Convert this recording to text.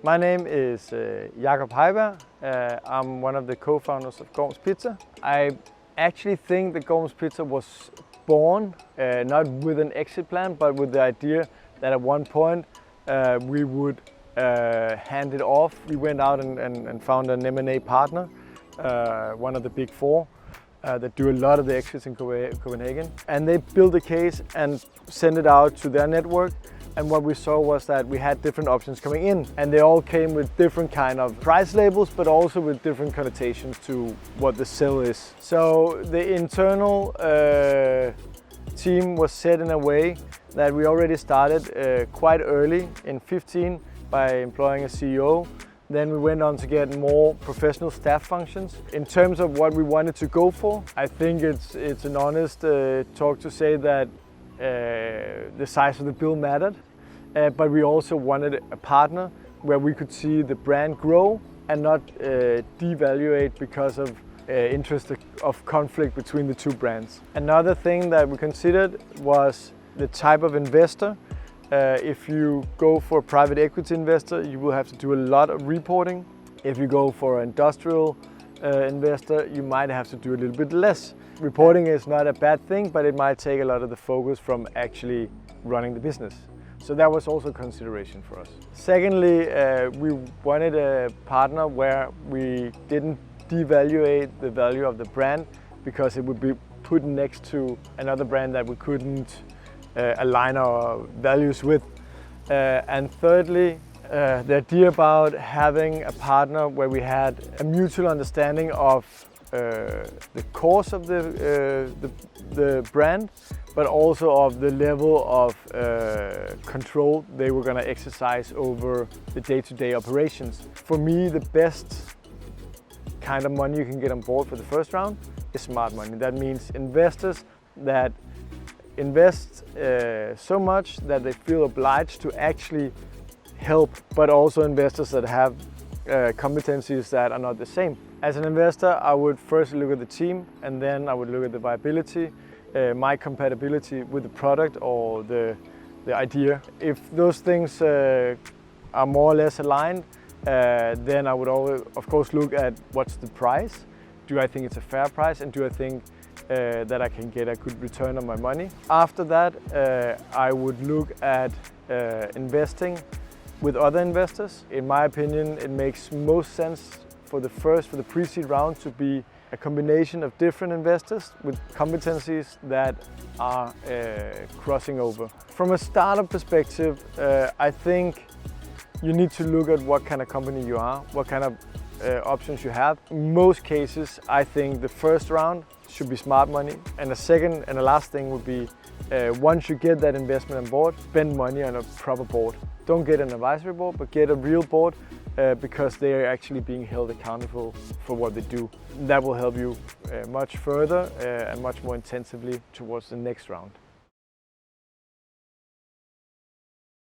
My name is Jakob Heiberg. I'm one of the co-founders of Go Growww Pizza. I actually think that Go Growww Pizza was born not with an exit plan, but with the idea that at one point we would hand it off. We went out and found an M&A partner, one of the big four, that do a lot of the exits in Copenhagen. And they built a case and sent it out to their network. And what we saw was that we had different options coming in, and they all came with different kind of price labels, but also with different connotations to what the sell is. So the internal team was set in a way that we already started quite early in 2015 by employing a CEO. Then we went on to get more professional staff functions. In terms of what we wanted to go for, I think it's an honest talk to say that the size of the bill mattered, but we also wanted a partner where we could see the brand grow and not devaluate because of interest of conflict between the two brands. Another thing that we considered was the type of investor. If you go for a private equity investor, you will have to do a lot of reporting. If you go for an industrial investor, you might have to do a little bit less. Reporting is not a bad thing, but it might take a lot of the focus from actually running the business. So that was also a consideration for us. Secondly, we wanted a partner where we didn't devaluate the value of the brand because it would be put next to another brand that we couldn't align our values with. And thirdly, the idea about having a partner where we had a mutual understanding of the course of the brand, but also of the level of control they were going to exercise over the day-to-day operations. For me, the best kind of money you can get on board for the first round is smart money. That means investors that invest so much that they feel obliged to actually help, but also investors that have competencies that are not the same. As an investor, I would first look at the team, and then I would look at the viability, my compatibility with the product or the idea. If those things are more or less aligned, then I would always, of course, look at what's the price. Do I think it's a fair price, and do I think that I can get a good return on my money? After that, I would look at investing with other investors. In my opinion, it makes most sense for the pre-seed round to be a combination of different investors with competencies that are crossing over. From a startup perspective, I think you need to look at what kind of company you are, what kind of options you have. In most cases, I think the first round should be smart money, and the second and the last thing would be once you get that investment on board, spend money on a proper board. Don't get an advisory board, but get a real board because they are actually being held accountable for what they do. That will help you much further and much more intensively towards the next round.